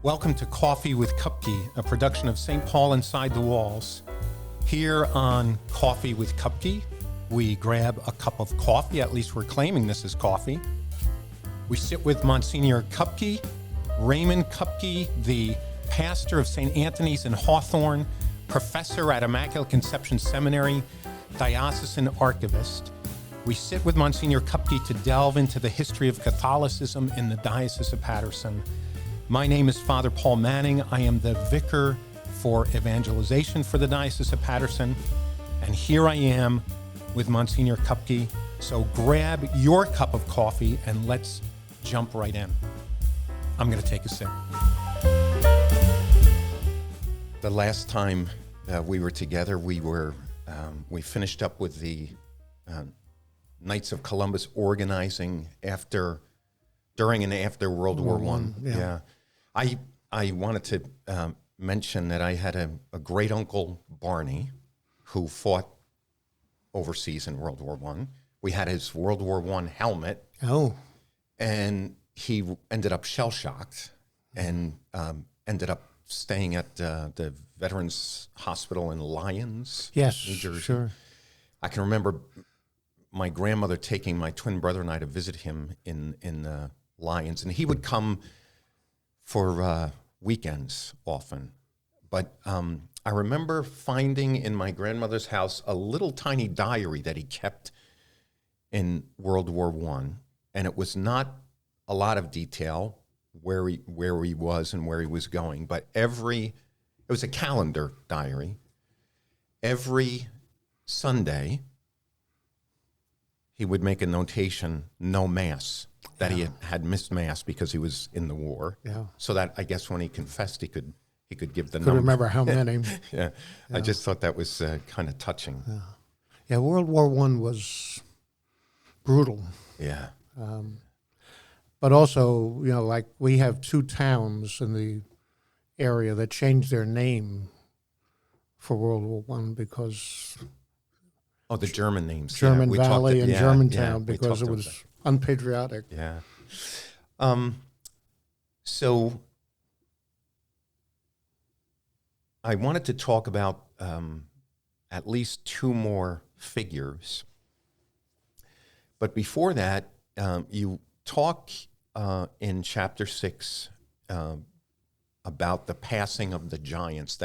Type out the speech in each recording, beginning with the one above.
Welcome to Coffee with Kupke, a production of St. Paul Inside the Walls. Here on Coffee with Kupke, we grab a cup of coffee, at least we're claiming this is coffee. We sit with Monsignor Kupke, Raymond Kupke, the pastor of St. Anthony's in Hawthorne, professor at Immaculate Conception Seminary, diocesan archivist. We sit with Monsignor Kupke to delve into the history of Catholicism in the Diocese of Paterson. My name is Father Paul Manning. I am the vicar for Evangelization for the Diocese of Paterson. And here I am with Monsignor Kupke. So grab your cup of coffee and let's jump right in. I'm going to take a sip. The last time we were together, we finished up with the Knights of Columbus organizing during and after World War I. Yeah. I wanted to mention that I had a great uncle, Barney, who fought overseas in World War I. We had his World War I helmet. Oh. And he ended up shell-shocked and ended up staying at the Veterans Hospital in Lyons, New Jersey. Sure. I can remember my grandmother taking my twin brother and I to visit him in Lyons, and he would come for weekends often. But I remember finding in my grandmother's house a little tiny diary that he kept in World War I, and it was not a lot of detail where he was and where he was going, but it was a calendar diary. Every Sunday, he would make a notation, no mass, that he had missed mass because he was in the war. Yeah. So that I guess when he confessed, he could give the Could number. remember how many. Yeah. I just thought that was kind of touching. Yeah, World War I was brutal. Yeah. But also, like we have two towns in the area that changed their name for World War I because Oh, the German names. German Valley and Germantown because it about was unpatriotic. Yeah. So I wanted to talk about at least two more figures. But before that, you talk in chapter 6 about the passing of the giants.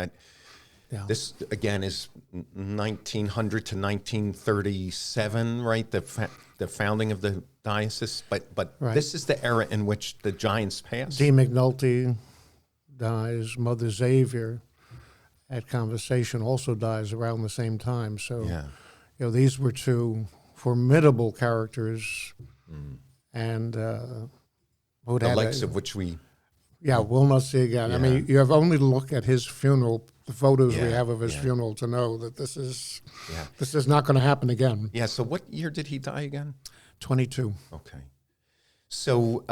This, again, is 1900 to 1937, right? The founding of the diocese. But Right. This is the era in which the giants passed. D. McNulty dies. Mother Xavier at Conversation also dies around the same time. So, these were two formidable characters, and the likes of which we... we'll not see again. Yeah. I mean, you have only to look at his funeral, the photos we have of his funeral, to know that this is not going to happen again. Yeah, so what year did he die again? 22. Okay. So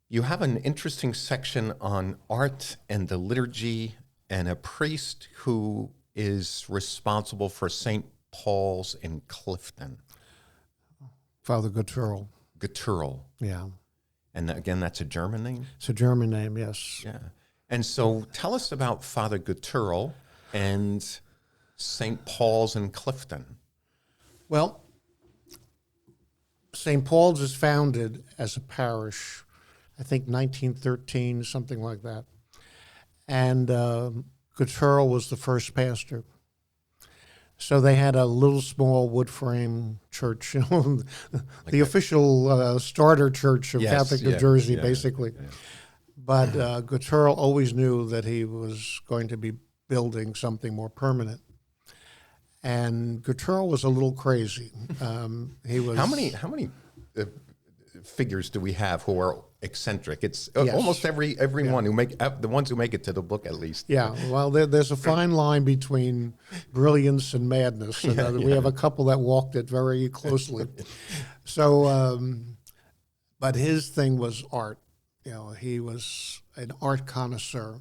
you have an interesting section on art and the liturgy and a priest who is responsible for St. Paul's in Clifton. Father Gutturl. Yeah. And again, that's a German name? It's a German name, yes. Yeah. And so tell us about Father Gutturl and St. Paul's in Clifton. Well, St. Paul's is founded as a parish, I think 1913, something like that. And Gutturl was the first pastor. So they had a little small wood frame church, the official starter church of Catholic New Jersey, basically. Yeah. But Gutturl always knew that he was going to be building something more permanent. And Gutturl was a little crazy. He was. How many figures do we have who are eccentric? It's almost everyone who the ones who make it to the book, at least. Yeah, well, there's a fine line between brilliance and madness. And we have a couple that walked it very closely. So, but his thing was art. He was an art connoisseur.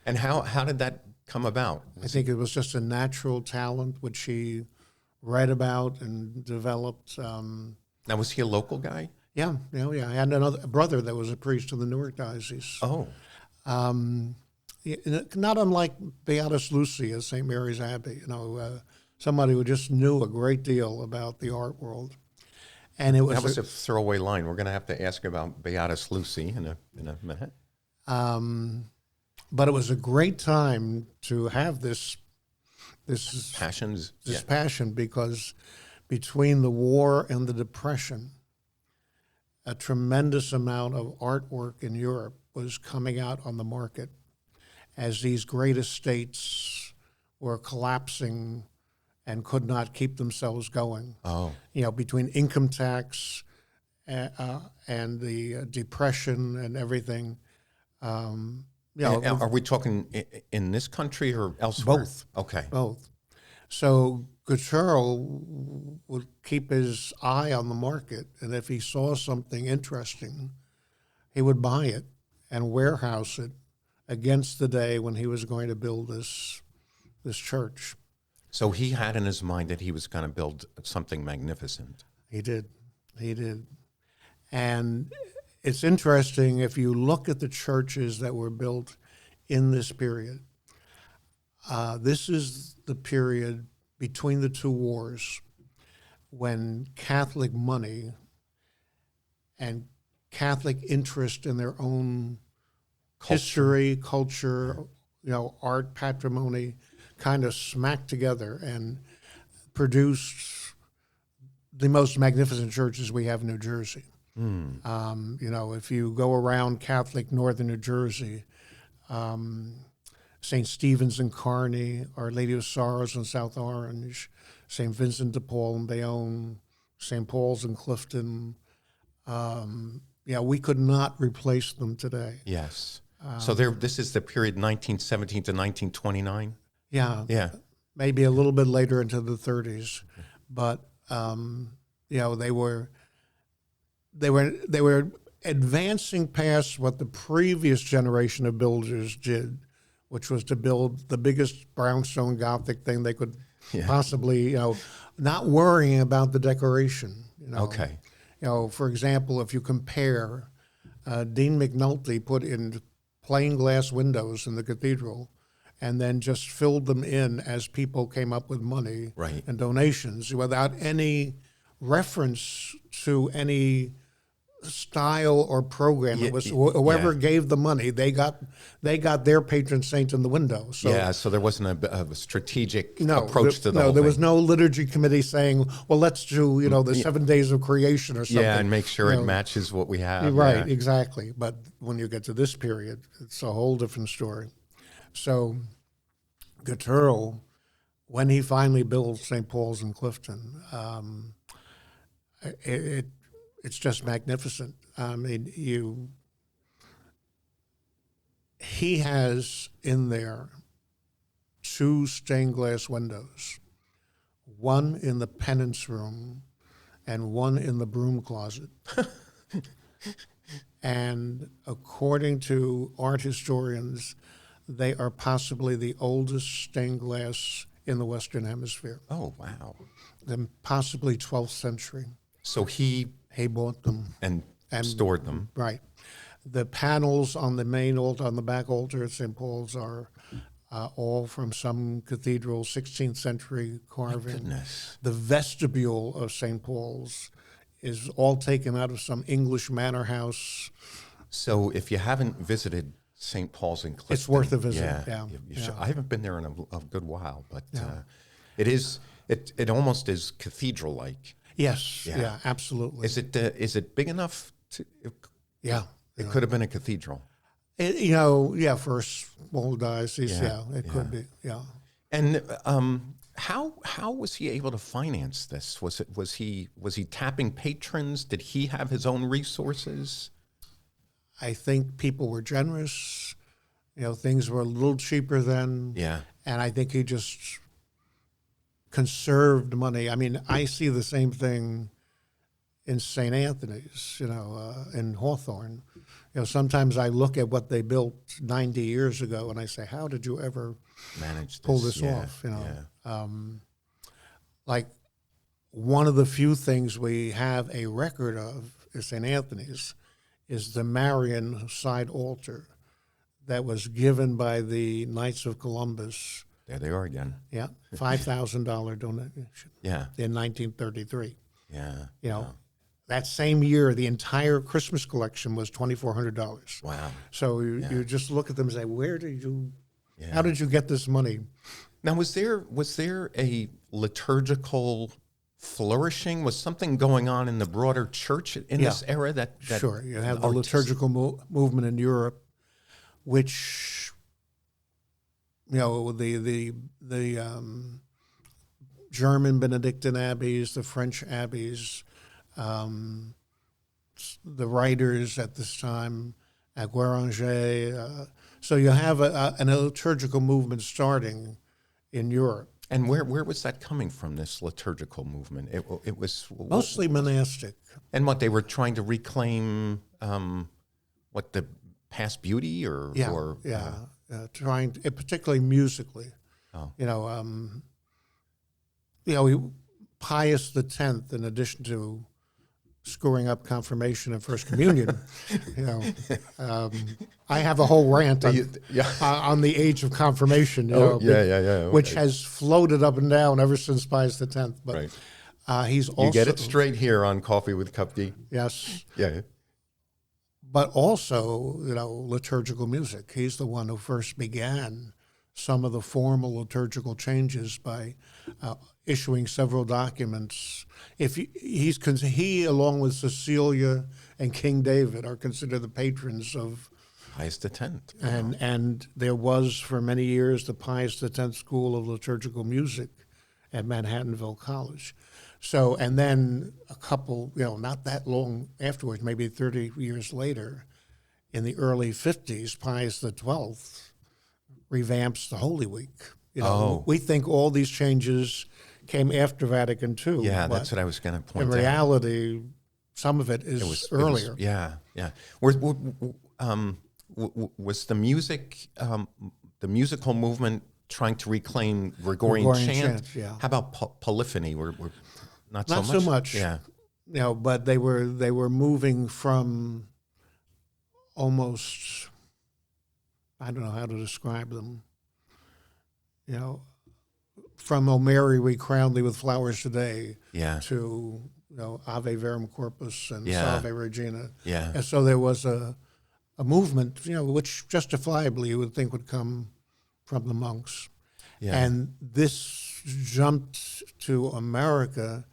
And how did that come about? I think it was just a natural talent which he read about and developed. Now, was he a local guy? Yeah, yeah. I had another brother that was a priest in the Newark Diocese. Oh, Not unlike Beatus Lucy at St. Mary's Abbey, somebody who just knew a great deal about the art world. And it was that was a throwaway line. We're going to have to ask about Beatus Lucy in a minute. but it was a great time to have this Passions. passion, because between the war and the Depression, a tremendous amount of artwork in Europe was coming out on the market as these great estates were collapsing and could not keep themselves going. Oh, Between income tax and the Depression and everything. are we talking in this country or elsewhere? Both. Okay. Both. So Gutierrez would keep his eye on the market, and if he saw something interesting, he would buy it and warehouse it against the day when he was going to build this church. So he had in his mind that he was going to build something magnificent. He did. And it's interesting, if you look at the churches that were built in this period, this is the period between the two wars when Catholic money and Catholic interest in their own history, culture, art, patrimony, kind of smacked together and produced the most magnificent churches we have in New Jersey. If you go around Catholic northern New Jersey, St. Stephen's in Kearney, Our Lady of Sorrows in South Orange, St. Vincent de Paul in Bayonne, St. Paul's in Clifton. We could not replace them today. Yes. So this is the period 1917 to 1929? Yeah. Maybe a little bit later into the 30s. But, they were advancing past what the previous generation of builders did, which was to build the biggest brownstone Gothic thing they could possibly, not worrying about the decoration. Okay. For example, if you compare, Dean McNulty put in plain glass windows in the cathedral and then just filled them in as people came up with money and donations without any reference to any style or program. It was whoever gave the money, they got their patron saint in the window. So so there wasn't a strategic approach to the whole there thing. was no liturgy committee saying, well, let's do the 7 days of creation or something. Yeah, and make sure it matches what we have. Right, exactly. But when you get to this period, it's a whole different story. So Gutierrez, when he finally built St. Paul's in Clifton, it's just magnificent. I mean, he has in there 2 stained glass windows, one in the penance room and one in the broom closet. And according to art historians, they are possibly the oldest stained glass in the Western Hemisphere. Oh, wow. Then possibly 12th century. So he bought them. And stored them. Right. The panels on the main altar, on the back altar at St. Paul's, are all from some cathedral, 16th century carving. My goodness. The vestibule of St. Paul's is all taken out of some English manor house. So if you haven't visited St. Paul's in Clifton, it's worth a visit. Yeah. You should. I haven't been there in a good while, but it almost is cathedral-like. Yes. Yeah. Absolutely. Is it big enough to? Yeah. It could have been a cathedral. For a small diocese, it could be. Yeah. And how was he able to finance this? Was he tapping patrons? Did he have his own resources? I think people were generous. Things were a little cheaper then. Yeah. And I think he just conserved money. I mean, I see the same thing in St. Anthony's, in Hawthorne. Sometimes I look at what they built 90 years ago and I say, how did you ever pull this off? Like, one of the few things we have a record of St. Anthony's is the Marian side altar that was given by the Knights of Columbus. There they are again. Yeah, $5,000 donation. Yeah. In 1933. Yeah. You know, that same year, the entire Christmas collection was $2,400. Wow. So you just look at them and say, how did you get this money? Now, was there a liturgical flourishing? Was something going on in the broader church in this era that Sure. You have the liturgical movement in Europe, which, you know, the German Benedictine abbeys, the French abbeys, the writers at this time, at Guéranger. So you have a liturgical movement starting in Europe. And where was that coming from, this liturgical movement? It was Mostly monastic. And what, they were trying to reclaim the past beauty trying to, particularly musically. Oh. Pius X, in addition to screwing up confirmation and First Communion, I have a whole rant on the age of confirmation, which has floated up and down ever since Pius X. But he's also, you get it straight here on Coffee with Kupke. Yes. Yeah. But also, liturgical music. He's the one who first began some of the formal liturgical changes by issuing several documents. He, along with Cecilia and King David, are considered the patrons of Pius X. And there was for many years the Pius X School of Liturgical Music at Manhattanville College. So, and then a couple, not that long afterwards, maybe 30 years later, in the early 50s, Pius XII revamps the Holy Week. We think all these changes came after Vatican II. Yeah, that's what I was going to point out. In reality, some of it is earlier. Yeah. Was the music, the musical movement trying to reclaim Gregorian chant? Yeah. How about polyphony? We're not so so much. Yeah. But they were moving from almost, I don't know how to describe them, from O Mary, we crown thee with flowers today, to Ave Verum Corpus and Salve Regina. Yeah. And so there was a movement, which justifiably you would think would come from the monks. Yeah. And this jumped to America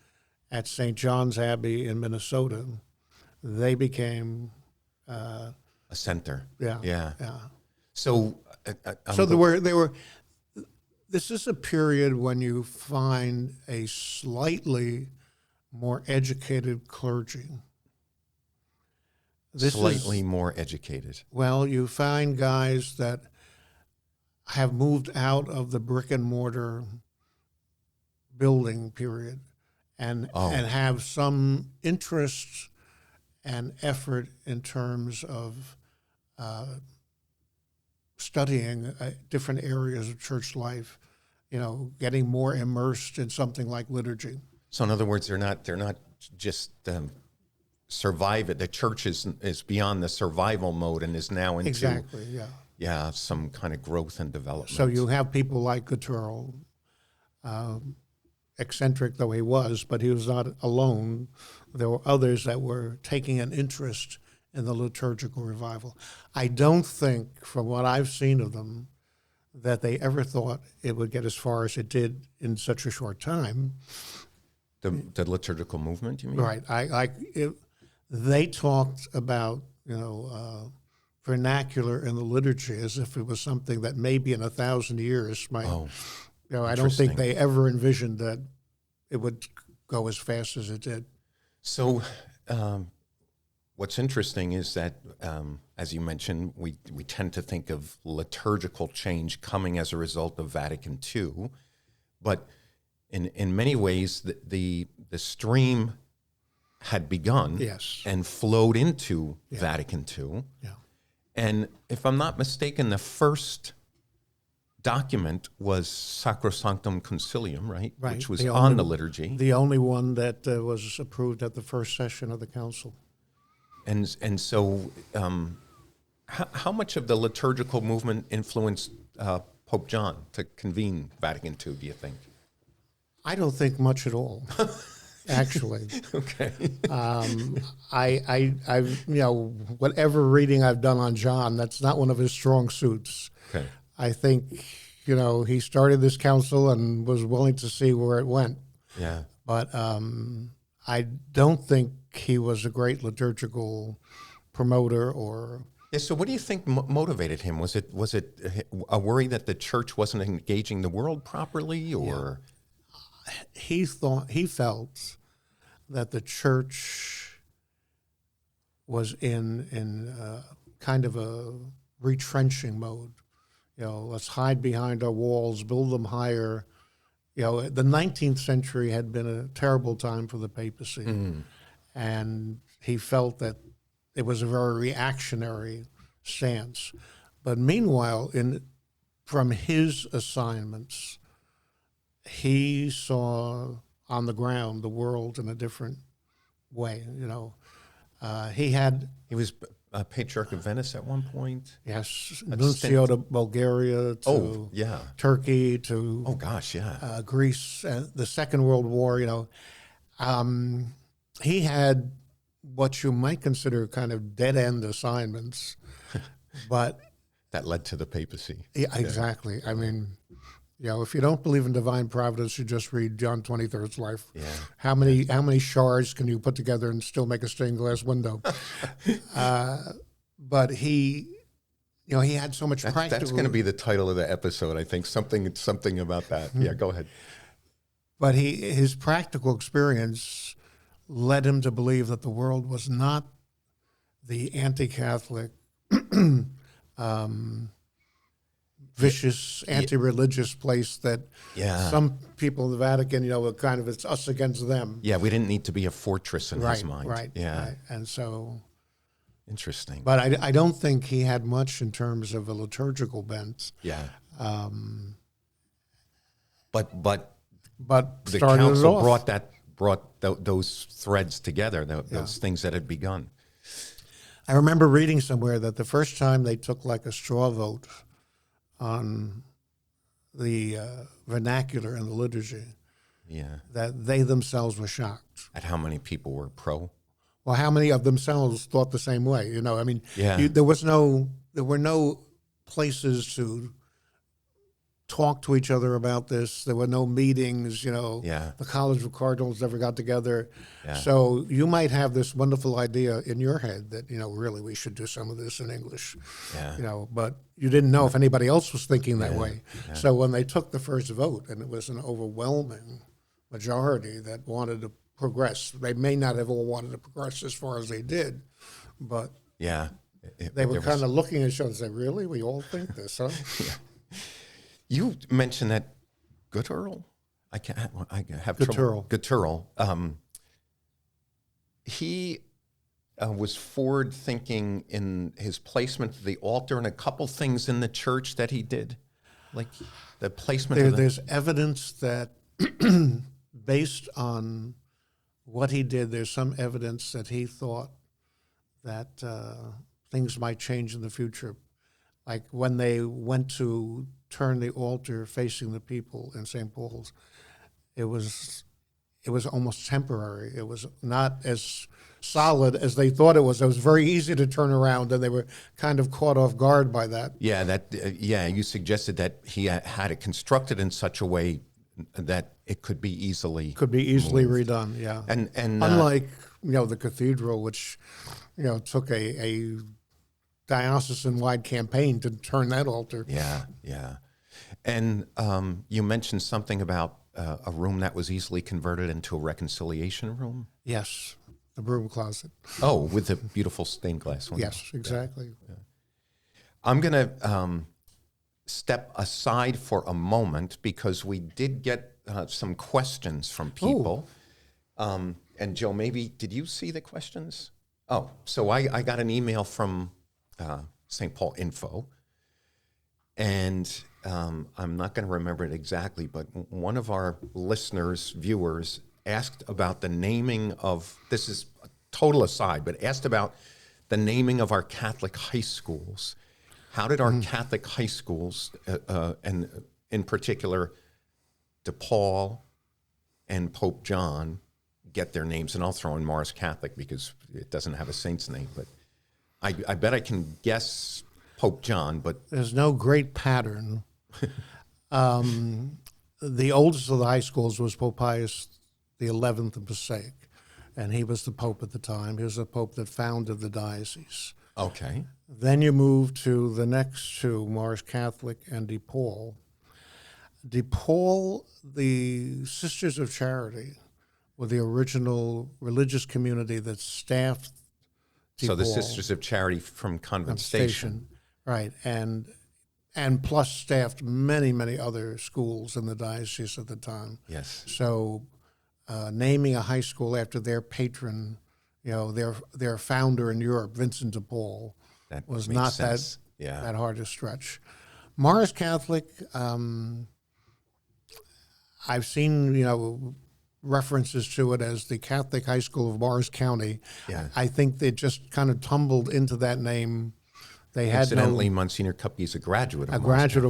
at St. John's Abbey in Minnesota. They became a center. Yeah. So there were. This is a period when you find a slightly more educated clergy. Slightly more educated. Well, you find guys that have moved out of the brick and mortar building period and have some interest and effort in terms of studying different areas of church life, getting more immersed in something like liturgy. So in other words, they're not just survive it. The church is beyond the survival mode and is now into some kind of growth and development. So you have people like Couture, eccentric though he was, but he was not alone. There were others that were taking an interest in the liturgical revival. I don't think, from what I've seen of them, that they ever thought it would get as far as it did in such a short time. The liturgical movement, you mean? Right. They talked about, vernacular in the liturgy as if it was something that maybe in 1,000 years might. I don't think they ever envisioned that it would go as fast as it did. So, what's interesting is that, as you mentioned, we tend to think of liturgical change coming as a result of Vatican II, but in many ways the stream had begun and flowed into Vatican II. Yeah. And if I'm not mistaken, the first document was Sacrosanctum Concilium, right? Which was on the liturgy. The only one that was approved at the first session of the council. And so, how much of the liturgical movement influenced Pope John to convene Vatican II, do you think? I don't think much at all, actually. Okay. I've whatever reading I've done on John, that's not one of his strong suits. Okay. I think, he started this council and was willing to see where it went. Yeah. But I don't think he was a great liturgical promoter or. Yeah. So, what do you think motivated him? Was it a worry that the church wasn't engaging the world properly, or? Yeah. He felt that the church was in kind of a retrenching mode. Let's hide behind our walls, build them higher. The 19th century had been a terrible time for the papacy, and he felt that it was a very reactionary stance. But meanwhile, from his assignments, he saw on the ground the world in a different way. He was Patriarch of Venice at one point. Yes, Nuncio to Bulgaria, to Turkey, to Greece, the Second World War. He had what you might consider kind of dead-end assignments, but that led to the papacy. Yeah, exactly. I mean, if you don't believe in divine providence, you just read John XXIII's life. Yeah. How many shards can you put together and still make a stained glass window? But he had so much practical. That's going to be the title of the episode, I think. Something about that. Yeah, go ahead. But his practical experience led him to believe that the world was not the anti-Catholic, vicious, anti-religious place that some people in the Vatican, kind of it's us against them. Yeah, we didn't need to be a fortress in his mind. Right. Yeah. And so. Interesting. But I don't think he had much in terms of a liturgical bent. Yeah. But the council brought those threads together, those things that had begun. I remember reading somewhere that the first time they took like a straw vote on the vernacular and the liturgy, that they themselves were shocked. At how many people were pro? Well, how many of themselves thought the same way? I mean, there were no places to talk to each other about this. There were no meetings, The College of Cardinals never got together. Yeah. So you might have this wonderful idea in your head that, really we should do some of this in English, but you didn't know if anybody else was thinking that way. Yeah. So when they took the first vote, and it was an overwhelming majority that wanted to progress, they may not have all wanted to progress as far as they did, but they were kind of looking at each other and saying, really? We all think this, huh? You mentioned that Gutturl. I have trouble. Gutturl. He was forward thinking in his placement of the altar and a couple things in the church that he did, like the placement. There's evidence that, based on what he did, there's some evidence that he thought that things might change in the future. Like when they went to turn the altar facing the people in St. Paul's, it was almost temporary. It was not as solid as they thought it was. It was very easy to turn around, and they were kind of caught off guard by that. Yeah, you suggested that he had it constructed in such a way that it could be easily moved. Redone. Yeah, and unlike the cathedral, which took a diocesan-wide campaign to turn that altar. Yeah. And you mentioned something about a room that was easily converted into a reconciliation room? Yes, the broom closet. Oh, with the beautiful stained glass window. Yes, exactly. Yeah. I'm going to step aside for a moment because we did get some questions from people. And Joe, maybe, did you see the questions? Oh, so I got an email from St. Paul Info, and I'm not going to remember it exactly, but one of our listeners, viewers, asked about the naming of, this is a total aside, but asked about the naming of our Catholic high schools. How did our Catholic high schools, and in particular, DePaul and Pope John, get their names? And I'll throw in Mars Catholic because it doesn't have a saint's name, but I bet I can guess Pope John, but there's no great pattern. The oldest of the high schools was Pope Pius XI of Passaic, and he was the pope at the time. He was the pope that founded the diocese. okay. Then you move to the next two, Mars Catholic and DePaul. DePaul, the Sisters of Charity, were the original religious community that staffed DePaul. So the Sisters of Charity from Convent Station. Right, and plus staffed many, many other schools in the diocese at the time. Yes. So naming a high school after their patron, their founder in Europe, Vincent de Paul, That was makes not sense. Yeah. that hard to stretch. Mars Catholic, I've seen, references to it as the Catholic High School of Mars County. Yeah. I think they just kind of tumbled into that name. They had Incidentally, Monsignor Kupke is a graduate of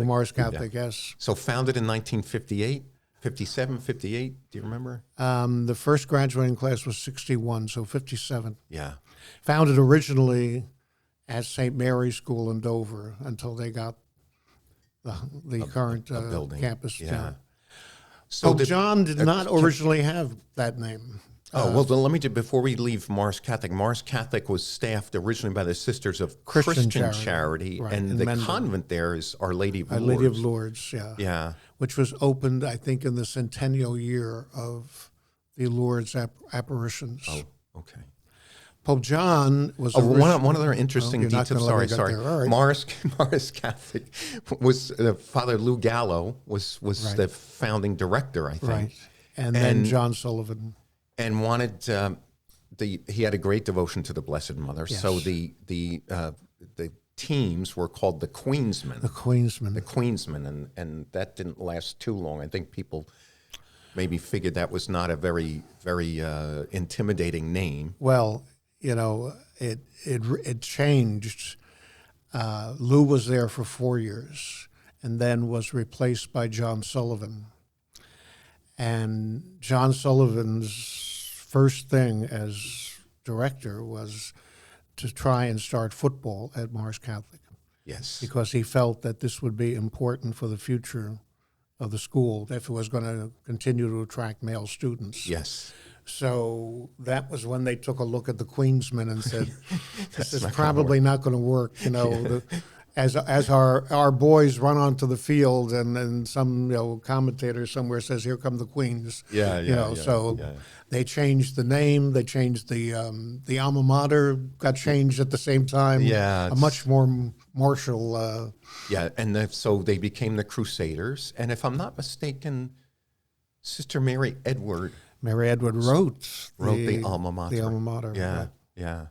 Mars Catholic, yes. So founded in 1958, 57, 58, do you remember? The first graduating class was 61, so 57. Yeah. Founded originally at St. Mary's School in Dover until they got the current building. campus. Yeah. So John did not originally have that name. Well, then let me before we leave Mars Catholic was staffed originally by the Sisters of Christian Charity, right, and in the Mendon. convent there is Our Lady of Our Lourdes. Lady of Lourdes, yeah. Yeah. Which was opened, I think, in the centennial year of the Lourdes apparitions. Oh, okay. Pope John was One other interesting you're not detail. gonna let me Sorry. get there. All right. Mars Catholic was Father Lou Gallo was Right. the founding director, I think. Right. And then John Sullivan. And wanted he had a great devotion to the Blessed Mother. Yes. So the teams were called the Queensmen. The Queensmen. The Queensmen, and that didn't last too long. I think people maybe figured that was not a very intimidating name. Well, it changed. Lou was there for 4 years and then was replaced by John Sullivan. And John Sullivan's first thing as director was to try and start football at Mars Catholic. Yes. Because he felt that this would be important for the future of the school if it was going to continue to attract male students. Yes. So that was when they took a look at the Queensmen and said, "This is not gonna probably not going to work." As our boys run onto the field, and some commentator somewhere says, "Here come the Queens." So they changed the name. They changed the alma mater got changed at the same time. Yeah, a much more martial. So they became the Crusaders. And if I'm not mistaken, Sister Mary Edward wrote the alma mater. The alma mater. Yeah.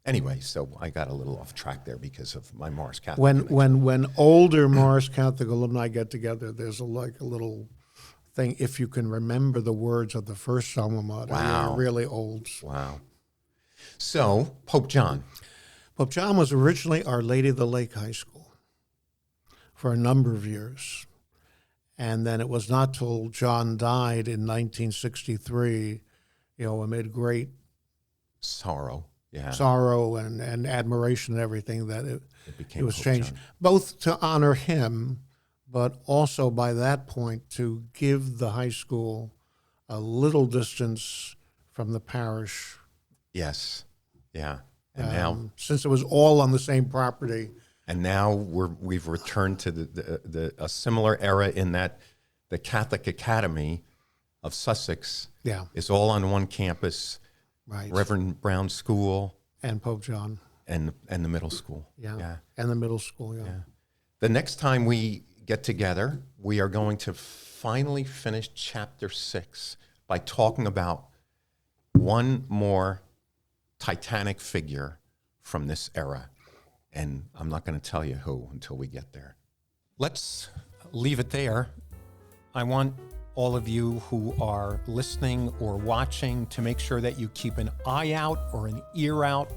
Anyway, so I got a little off track there because of my Mars Catholic. When older Mars Catholic alumni get together, there's a little thing. If you can remember the words of the first alma mater, you're really old. Wow. So Pope John. Pope John was originally Our Lady of the Lake High School for a number of years. And then it was not till John died in 1963, amid great sorrow and admiration and everything, that it was Pope changed, John. Both to honor him, but also by that point to give the high school a little distance from the parish. Yes. Yeah. And now, since it was all on the same property. And now we've returned to a similar era in that the Catholic Academy of Sussex is all on one campus. Right. Reverend Brown School and Pope John and the middle school. Yeah. And the middle school. Yeah. The next time we get together, we are going to finally finish chapter 6 by talking about one more titanic figure from this era. And I'm not going to tell you who until we get there. Let's leave it there. I want all of you who are listening or watching to make sure that you keep an eye out or an ear out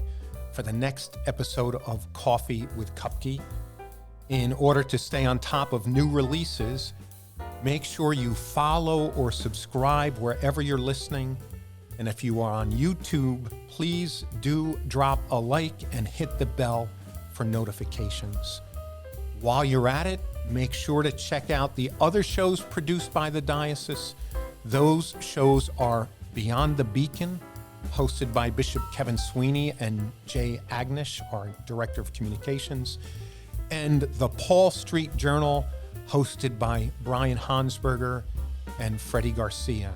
for the next episode of Coffee with Kupke. In order to stay on top of new releases, make sure you follow or subscribe wherever you're listening. And if you are on YouTube, please do drop a like and hit the bell for notifications. While you're at it, make sure to check out the other shows produced by the diocese. Those shows are Beyond the Beacon, hosted by Bishop Kevin Sweeney and Jay Agnish, our Director of Communications, and the Paul Street Journal, hosted by Brian Hansberger and Freddie Garcia.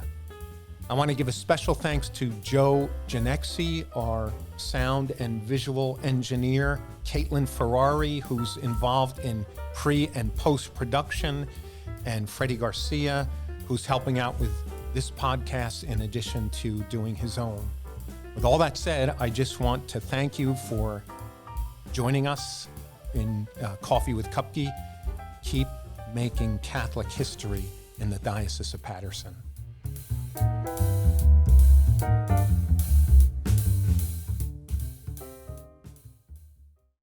I want to give a special thanks to Joe Ginexi, our sound and visual engineer, Caitlin Ferrari, who's involved in pre- and post-production, and Freddie Garcia, who's helping out with this podcast in addition to doing his own. With all that said, I just want to thank you for joining us in Coffee with Kupke. Keep making Catholic history in the Diocese of Paterson.